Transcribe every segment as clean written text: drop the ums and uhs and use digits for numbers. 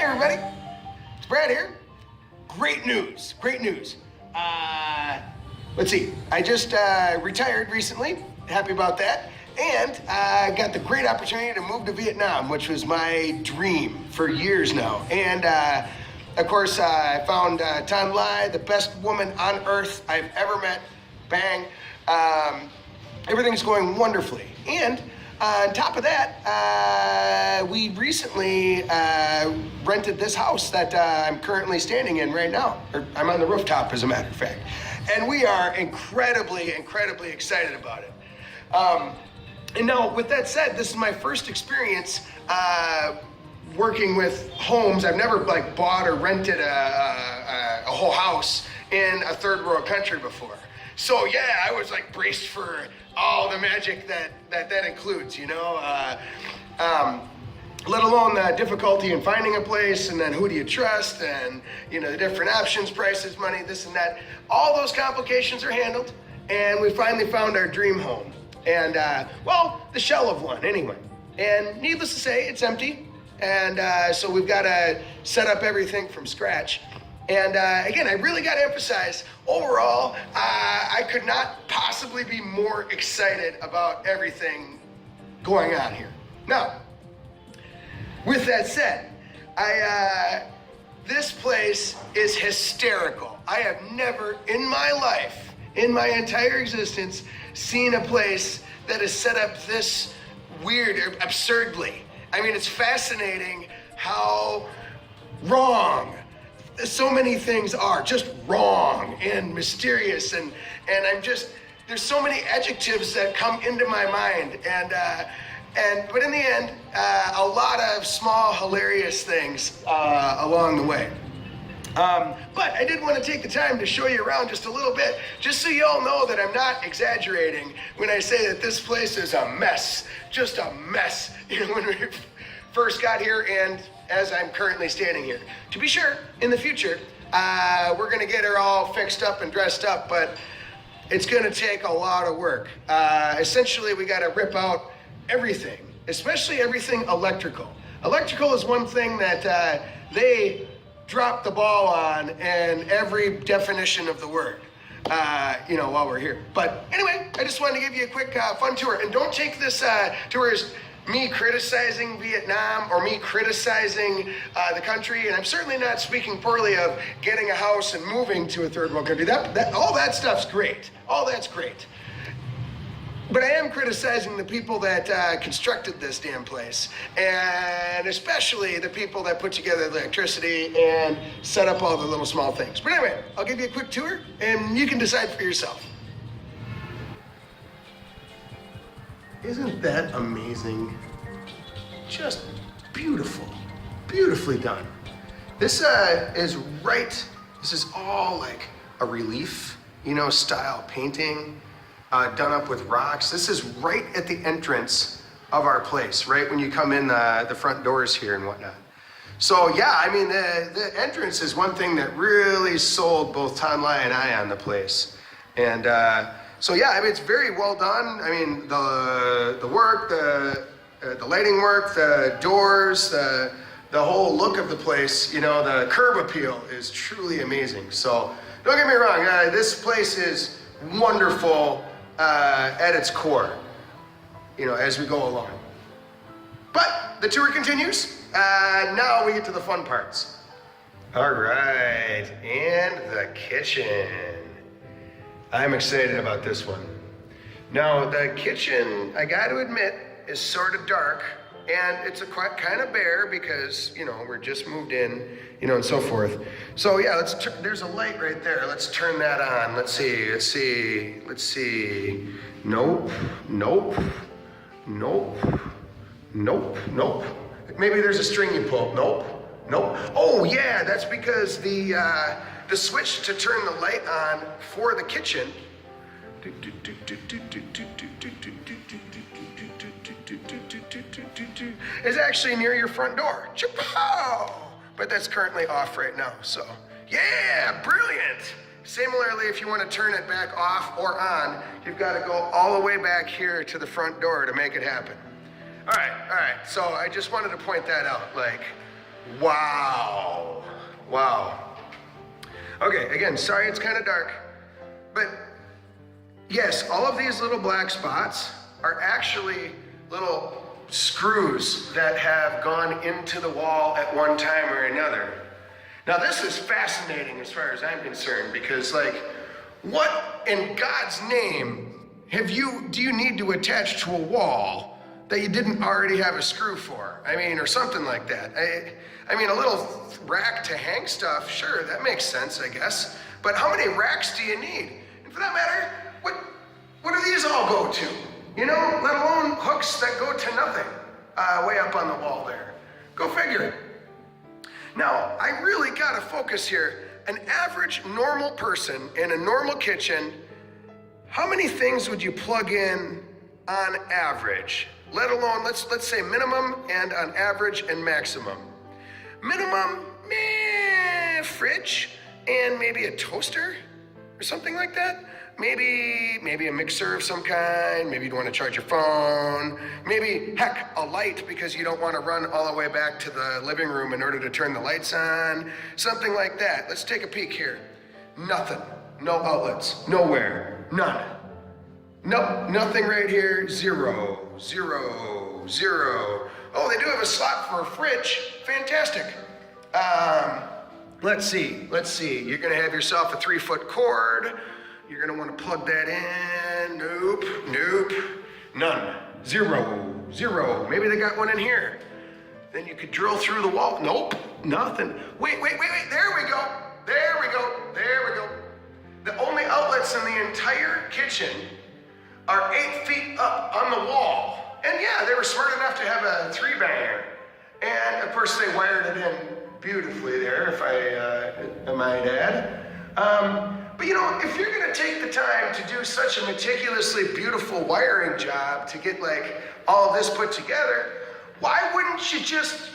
everybody. It's Brad here. Great news, great news. Let's see, I just retired recently. Happy about that. And I got the great opportunity to move to Vietnam, which was my dream for years now. And of course, I found Thanh Lai, the best woman on earth I've ever met. Bang. Everything's going wonderfully. And on top of that, we recently rented this house that I'm currently standing in right now. Or I'm on the rooftop, as a matter of fact. And we are incredibly, incredibly excited about it. And now, with that said, this is my first experience working with homes. I've never bought or rented a whole house in a third world country before. So yeah, I was braced for all the magic that includes, you know, let alone the difficulty in finding a place, and then who do you trust, and you know, the different options, prices, money, this and that. All those complications are handled, and we finally found our dream home. And well, the shell of one anyway. And needless to say, it's empty. And so we've got to set up everything from scratch. And again, I really got to emphasize, overall, I could not possibly be more excited about everything going on here. Now, with that said, this place is hysterical. I have never in my life, in my entire existence, seen a place that is set up this weird, absurdly. I mean, it's fascinating how wrong so many things are, just wrong and mysterious, and I'm just, there's so many adjectives that come into my mind, but in the end, a lot of small hilarious things along the way. But I did want to take the time to show you around just a little bit, just so you all know that I'm not exaggerating when I say that this place is a mess, just a mess. You know, when we first got here, and as I'm currently standing here. To be sure, in the future, we're gonna get her all fixed up and dressed up, but it's gonna take a lot of work. Essentially, we gotta rip out everything, especially everything electrical. Electrical is one thing that they drop the ball on in every definition of the word, you know, while we're here. But anyway, I just wanted to give you a quick fun tour. And don't take this tour as me criticizing Vietnam or me criticizing the country, and I'm certainly not speaking poorly of getting a house and moving to a third world country. That all that stuff's great. All that's great. But I am criticizing the people that constructed this damn place, and especially the people that put together the electricity and set up all the little small things. But anyway, I'll give you a quick tour, and you can decide for yourself. Isn't that amazing? Just beautiful, beautifully done. This this is all like a relief, you know, style painting, done up with rocks. This is right at the entrance of our place, right when you come in the front doors here and whatnot. So yeah, I mean, the entrance is one thing that really sold both Thanh Lai and I on the place. And so yeah, I mean, it's very well done. I mean, the work, the lighting work, the doors, the whole look of the place, you know, the curb appeal is truly amazing. So don't get me wrong, this place is wonderful at its core, you know, as we go along. But the tour continues. Now we get to the fun parts. All right, and the kitchen. I'm excited about this one. Now, the kitchen, I got to admit, is sort of dark, and it's kind of bare because, you know, we're just moved in, you know, and so forth. So yeah, there's a light right there. Let's turn that on. Let's see. Nope. Maybe there's a string you pull. Nope. Oh yeah, that's because the switch to turn the light on for the kitchen is actually near your front door. Chapow! But that's currently off right now, so yeah, brilliant. Similarly, if you want to turn it back off or on, you've got to go all the way back here to the front door to make it happen. All right, so I just wanted to point that out, like, Wow. Wow. Okay, again, sorry it's kind of dark, but yes, all of these little black spots are actually little screws that have gone into the wall at one time or another. Now this is fascinating as far as I'm concerned, because like, what in God's name do you need to attach to a wall that you didn't already have a screw for? I mean, or something like that. I mean, a little rack to hang stuff, sure, that makes sense, I guess. But how many racks do you need? And for that matter, what do these all go to? You know, let alone hooks that go to nothing, way up on the wall there. Go figure. Now, I really gotta focus here. An average normal person in a normal kitchen, how many things would you plug in on average? Let alone, let's say minimum and on average and maximum. Minimum, fridge and maybe a toaster or something like that. Maybe a mixer of some kind. Maybe you want to charge your phone. Maybe, heck, a light because you don't want to run all the way back to the living room in order to turn the lights on. Something like that. Let's take a peek here. Nothing. No outlets. Nowhere. None. Nope. Nothing right here. Zero. Zero. Zero. Oh, they do have a slot for a fridge. Fantastic. Let's see. You're going to have yourself a 3-foot cord. You're gonna wanna plug that in. Nope, none, zero. Maybe they got one in here. Then you could drill through the wall. Nope, nothing. Wait, there we go. The only outlets in the entire kitchen are 8 feet up on the wall. And yeah, they were smart enough to have a 3-banger. And of course they wired it in beautifully there, if I might add. But you know, if you're gonna take the time to do such a meticulously beautiful wiring job to get like all of this put together, why wouldn't you just,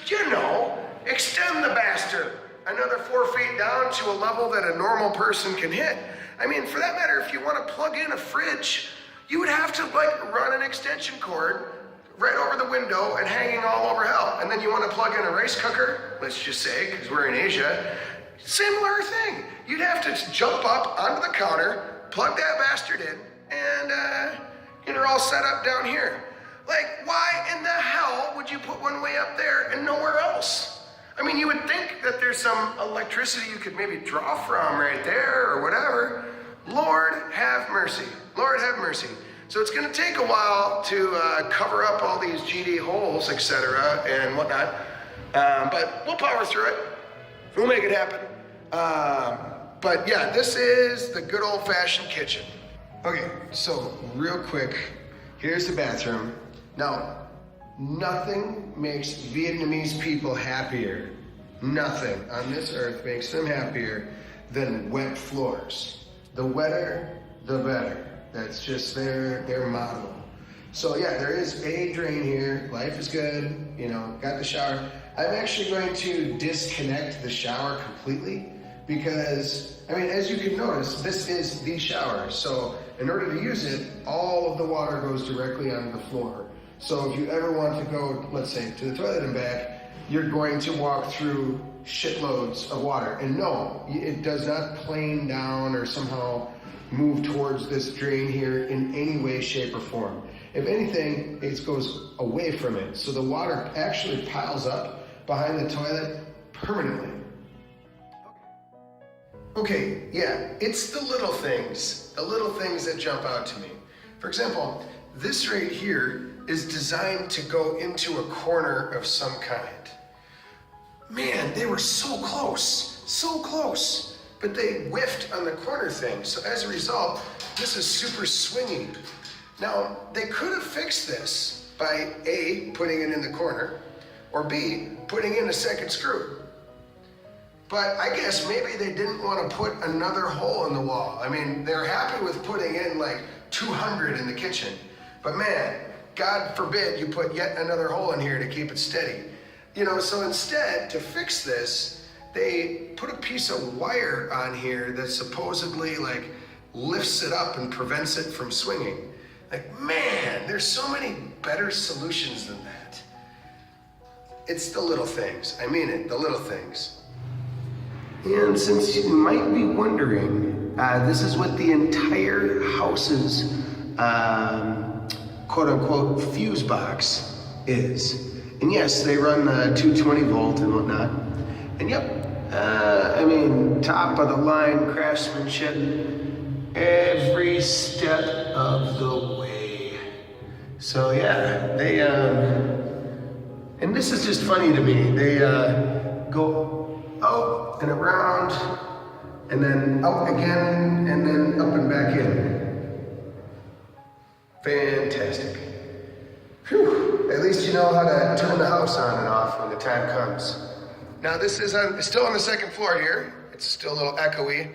extend the bastard another 4 feet down to a level that a normal person can hit? I mean, for that matter, if you wanna plug in a fridge, you would have to like run an extension cord right over the window and hanging all over hell. And then you wanna plug in a rice cooker, let's just say, because we're in Asia, similar thing. You'd have to jump up onto the counter, plug that bastard in, and you're all set up down here. Like, why in the hell would you put one way up there and nowhere else? I mean, you would think that there's some electricity you could maybe draw from right there or whatever. Lord have mercy. Lord have mercy. So it's gonna take a while to cover up all these GD holes, etc. and whatnot. But we'll power through it. We'll make it happen. But yeah, this is the good old-fashioned kitchen. Okay, so real quick, here's the bathroom. Now, nothing makes Vietnamese people happier. Nothing on this earth makes them happier than wet floors. The wetter, the better. That's just their motto. So yeah, there is a drain here. Life is good, got the shower. I'm actually going to disconnect the shower completely because, as you can notice, this is the shower. So in order to use it, all of the water goes directly onto the floor. So if you ever want to go, let's say, to the toilet and back, you're going to walk through shitloads of water. And no, it does not plane down or somehow move towards this drain here in any way, shape, or form. If anything, it goes away from it. So the water actually piles up behind the toilet permanently. Okay, yeah, it's the little things that jump out to me. For example, this right here is designed to go into a corner of some kind. Man, they were so close, but they whiffed on the corner thing. So as a result, this is super swingy. Now, they could have fixed this by A, putting it in the corner, or B, putting in a second screw. But I guess maybe they didn't want to put another hole in the wall. They're happy with putting in like 200 in the kitchen. But man, God forbid you put yet another hole in here to keep it steady. So instead, to fix this, they put a piece of wire on here that supposedly like lifts it up and prevents it from swinging. Like, man, there's so many better solutions than that. It's the little things. I mean it, the little things. And since you might be wondering, this is what the entire house's quote-unquote fuse box is. And yes, they run 220 volt and whatnot. And yep, I mean, top of the line craftsmanship every step of the way. So yeah, they, and this is just funny to me. They go out and around, and then out again, and then up and back in. Fantastic. Whew. At least you know how to turn the house on and off when the time comes. Now this is still on the second floor here. It's still a little echoey.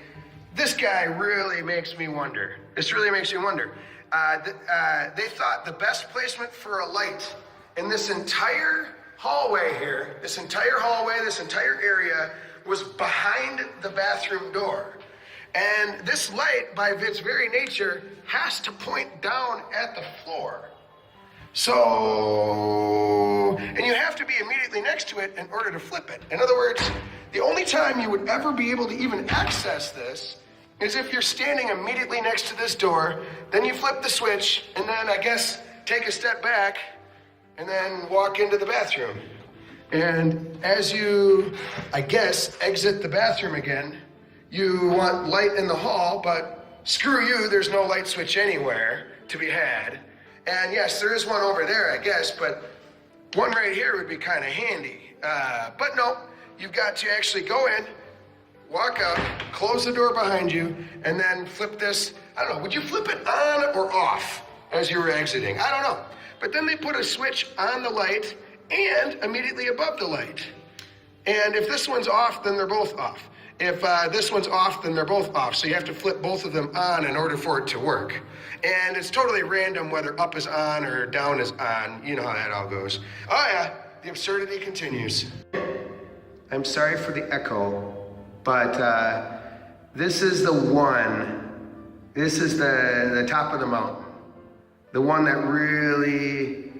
This guy really makes me wonder. This really makes me wonder. They thought the best placement for a light in this entire hallway here, this entire area was behind the bathroom door. And this light, by its very nature, has to point down at the floor. So, and you have to be immediately next to it in order to flip it. In other words, the only time you would ever be able to even access this is if you're standing immediately next to this door, then you flip the switch, and then I guess take a step back, and then walk into the bathroom. And as you, I guess, exit the bathroom again, you want light in the hall, but screw you, there's no light switch anywhere to be had. And yes, there is one over there, I guess, but one right here would be kind of handy. But no, you've got to actually go in, walk out, close the door behind you, and then flip this. I don't know, would you flip it on or off as you were exiting? I don't know. But then they put a switch on the light and immediately above the light. And if this one's off, then they're both off. If this one's off, then they're both off. So you have to flip both of them on in order for it to work. And it's totally random whether up is on or down is on. You know how that all goes. Oh yeah, the absurdity continues. I'm sorry for the echo, but this is the one. This is the top of the mountain. The one that really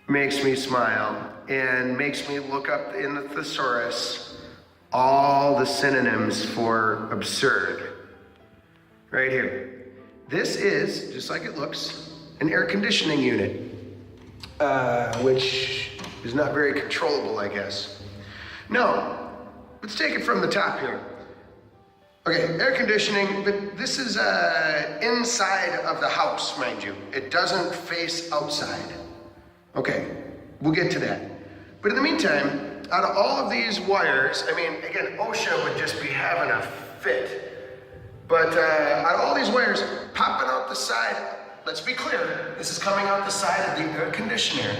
makes me smile and makes me look up in the thesaurus all the synonyms for absurd. Right here. This is, just like it looks, an air conditioning unit, which is not very controllable, I guess. No, let's take it from the top here. Okay, air conditioning, but this is inside of the house, mind you. It doesn't face outside. Okay, we'll get to that. But in the meantime, out of all of these wires, I mean, again, OSHA would just be having a fit. But out of all these wires popping out the side, let's be clear, this is coming out the side of the air conditioner,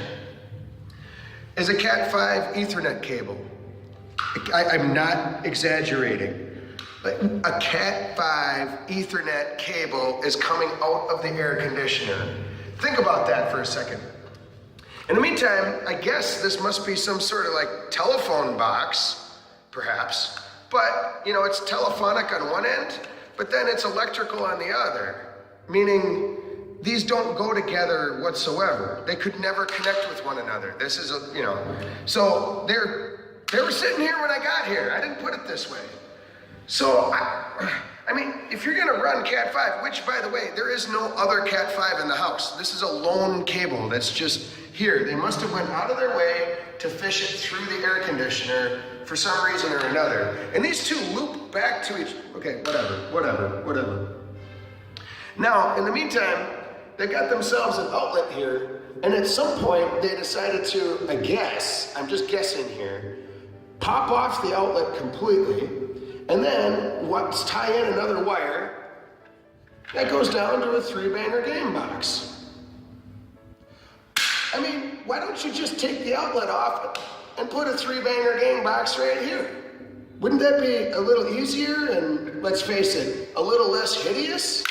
is a Cat 5 Ethernet cable. I'm not exaggerating. But a Cat 5 Ethernet cable is coming out of the air conditioner. Think about that for a second. In the meantime, I guess this must be some sort of like telephone box, perhaps. But, you know, it's telephonic on one end, but then it's electrical on the other. Meaning, these don't go together whatsoever. They could never connect with one another. This is a, you know. So they were sitting here when I got here. I didn't put it this way. So, I mean, if you're gonna run Cat 5, which by the way, there is no other Cat 5 in the house. This is a lone cable that's just here. They must have went out of their way to fish it through the air conditioner for some reason or another. And these two loop back to each, okay, whatever. Now, in the meantime, they got themselves an outlet here, and at some point they decided to, I guess, I'm just guessing here, pop off the outlet completely, and then tie in another wire that goes down to a 3-banger game box. I mean, why don't you just take the outlet off and put a 3-banger game box right here? Wouldn't that be a little easier and, let's face it, a little less hideous?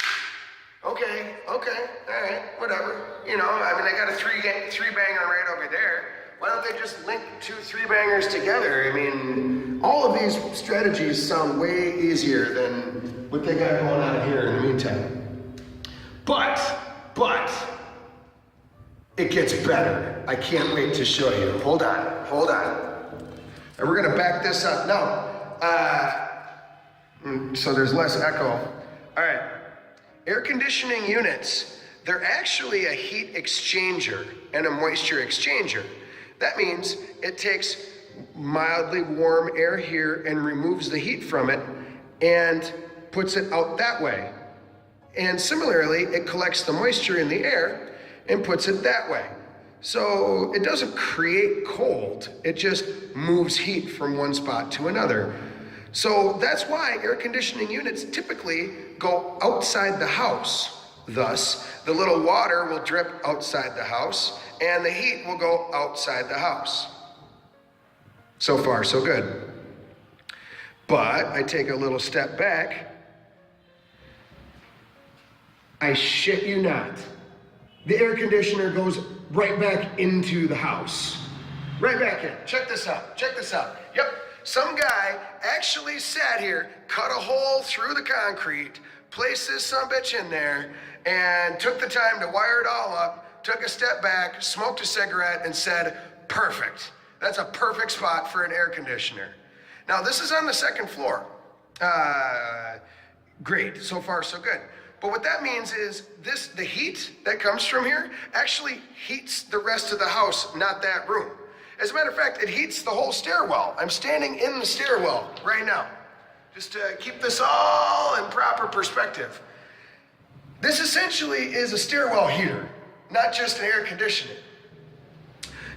Okay, all right, whatever. You know, I mean, I got a 3-banger right over there. Why don't they just link 2 3-bangers together? I mean, all of these strategies sound way easier than what they got going on here in the meantime. But, it gets better. I can't wait to show you. Hold on. And we're gonna back this up. Now, so there's less echo. All right, air conditioning units, they're actually a heat exchanger and a moisture exchanger. That means it takes mildly warm air here and removes the heat from it and puts it out that way. And similarly, it collects the moisture in the air and puts it that way. So it doesn't create cold, it just moves heat from one spot to another. So that's why air conditioning units typically go outside the house. Thus, the little water will drip outside the house and the heat will go outside the house. So far, so good. But I take a little step back. I shit you not. The air conditioner goes right back into the house. Right back in. Check this out. Yep. Some guy actually sat here, cut a hole through the concrete, placed this sumbitch in there, and took the time to wire it all up, took a step back, smoked a cigarette, and said, perfect. That's a perfect spot for an air conditioner. Now, this is on the second floor. Great, so far so good. But what that means is the heat that comes from here actually heats the rest of the house, not that room. As a matter of fact, it heats the whole stairwell. I'm standing in the stairwell right now, just to keep this all in proper perspective. This essentially is a stairwell heater, not just an air conditioner.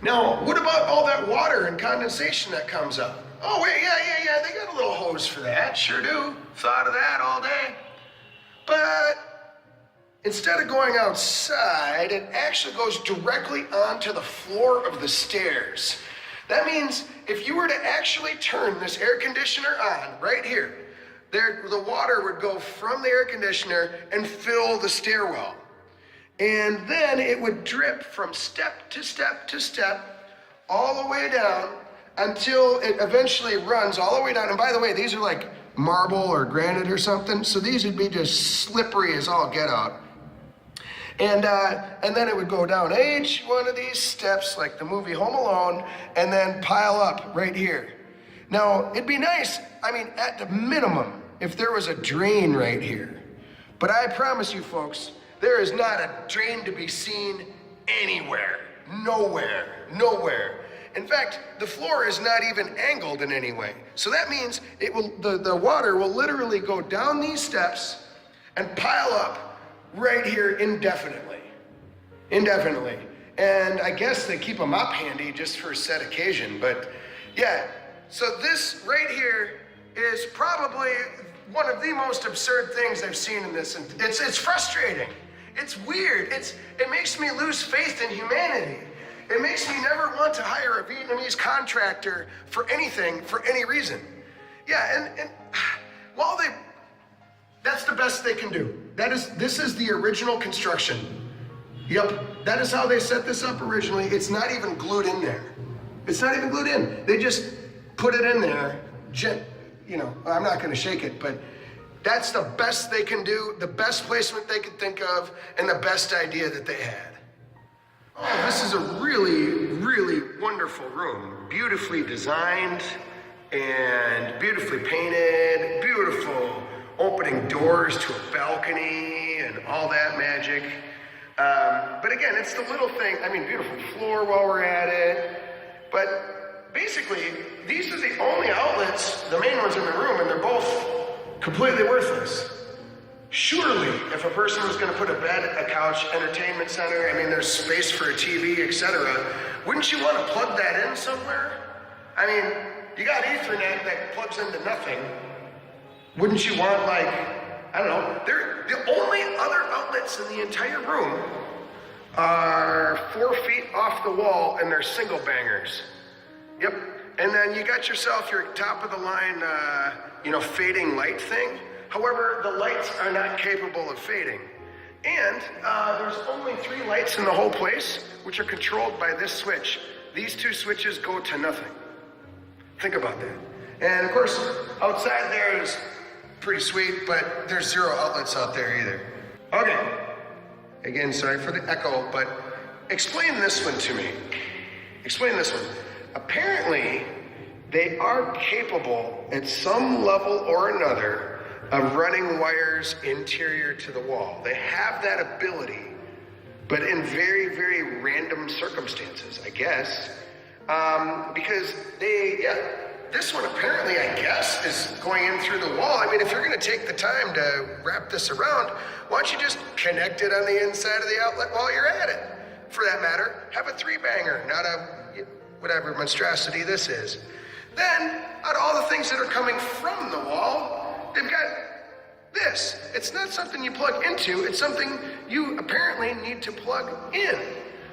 Now, what about all that water and condensation that comes up? Oh, wait, yeah, they got a little hose for that, sure do. Thought of that all day. But instead of going outside, it actually goes directly onto the floor of the stairs. That means if you were to actually turn this air conditioner on right here, the water would go from the air conditioner and fill the stairwell. And then it would drip from step to step to step all the way down until it eventually runs all the way down. And by the way, these are like marble or granite or something, so these would be just slippery as all get out. And then it would go down each one of these steps like the movie Home Alone and then pile up right here. Now, it'd be nice, I mean, at the minimum, if there was a drain right here. But I promise you folks, there is not a drain to be seen anywhere. Nowhere. In fact, the floor is not even angled in any way. So that means the water will literally go down these steps and pile up right here indefinitely. And I guess they keep a mop handy just for a set occasion, but yeah. So this right here is probably one of the most absurd things I've seen in this. And it's frustrating. It's weird. It makes me lose faith in humanity. It makes me never want to hire a Vietnamese contractor for anything, for any reason. Yeah, and while that's the best they can do. This is the original construction. Yep, that is how they set this up originally. It's not even glued in there. It's not even glued in. They just put it in there, I'm not gonna shake it, but that's the best they can do, the best placement they could think of, and the best idea that they had. Oh, this is a really wonderful room. Beautifully designed and beautifully painted, beautiful opening doors to a balcony and all that magic. But again, it's the little thing. I mean, beautiful floor while we're at it. But basically, these are the only outlets, the main ones in the room, and they're both completely worthless. Surely, if a person was going to put a bed, a couch, entertainment center, I mean, there's space for a TV, etc., wouldn't you want to plug that in somewhere? I mean, you got Ethernet that plugs into nothing. Wouldn't you want, I don't know, the only other outlets in the entire room are 4 feet off the wall, and they're single bangers. Yep. And then you got yourself your top of the line, fading light thing. However, the lights are not capable of fading. And there's only 3 lights in the whole place, which are controlled by this switch. These 2 switches go to nothing. Think about that. And of course, outside there is pretty sweet, but there's 0 outlets out there either. Okay. Again, sorry for the echo, but explain this one to me. Explain this one. Apparently, they are capable at some level or another of running wires interior to the wall. They have that ability, but in very, very random circumstances, I guess. Because this one apparently, I guess, is going in through the wall. I mean, if you're gonna take the time to wrap this around, why don't you just connect it on the inside of the outlet while you're at it? For that matter, have a 3-banger, not a whatever monstrosity this is. Then, out of all the things that are coming from the wall, they've got this. It's not something you plug into, it's something you apparently need to plug in.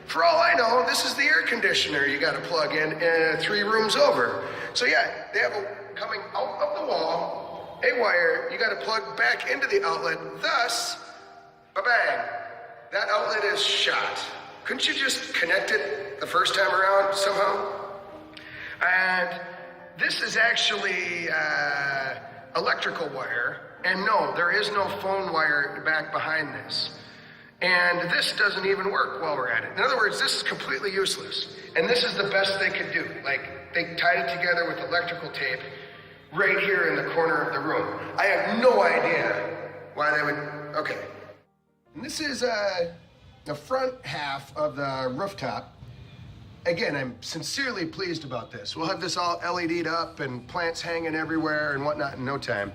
For all I know, this is the air conditioner you gotta plug in 3 rooms over. So yeah, they have coming out of the wall, a wire you gotta plug back into the outlet, thus, ba-bang, that outlet is shot. Couldn't you just connect it the first time around somehow? And this is actually electrical wire, and no, there is no phone wire back behind this. And this doesn't even work while we're at it. In other words, this is completely useless. And this is the best they could do. Like, they tied it together with electrical tape right here in the corner of the room. I have no idea why they would, okay. And this is the front half of the rooftop. Again, I'm sincerely pleased about this. We'll have this all LED'd up and plants hanging everywhere and whatnot in no time.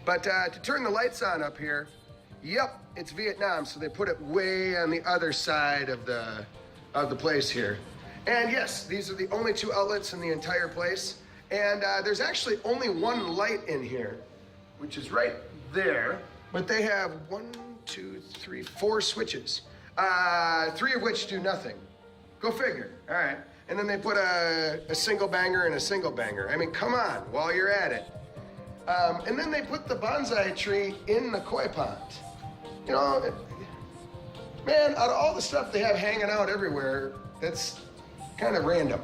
But to turn the lights on up here, yep, it's Vietnam, so they put it way on the other side of the place here. And yes, these are the only 2 outlets in the entire place. And there's actually only 1 light in here, which is right there. But they have 1, 2, 3, 4 switches, 3 of which do nothing. Go figure, all right. And then they put a single banger and a single banger. I mean, come on, while you're at it. And then they put the bonsai tree in the koi pond. You know, man, out of all the stuff they have hanging out everywhere, that's kind of random.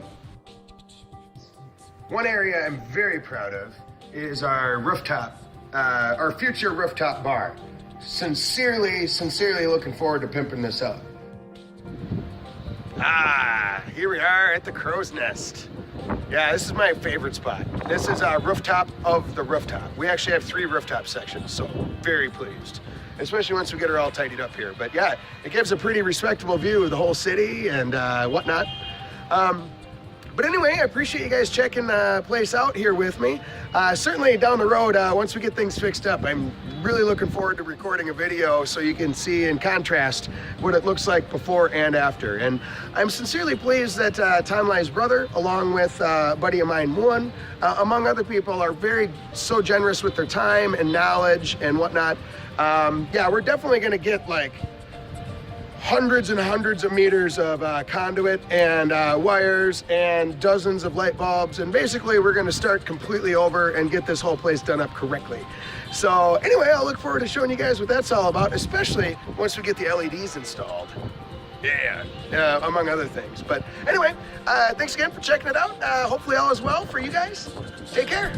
One area I'm very proud of is our rooftop, our future rooftop bar. Sincerely looking forward to pimping this up. Here we are at the Crow's Nest. Yeah, this is my favorite spot. This is our rooftop of the rooftop. We actually have 3 rooftop sections, so very pleased. Especially once we get her all tidied up here. But yeah, it gives a pretty respectable view of the whole city and whatnot. But anyway, I appreciate you guys checking the place out here with me. Certainly down the road, once we get things fixed up, I'm really looking forward to recording a video so you can see in contrast what it looks like before and after. And I'm sincerely pleased that Thanh Lai's brother, along with a buddy of mine, Moon, among other people, are so generous with their time and knowledge and whatnot. Yeah, we're definitely gonna get like hundreds and hundreds of meters of conduit and wires and dozens of light bulbs, and basically we're gonna start completely over and get this whole place done up correctly. So anyway, I'll look forward to showing you guys what that's all about, especially once we get the LEDs installed. Yeah, among other things. But anyway, thanks again for checking it out. Hopefully all is well for you guys. Take care.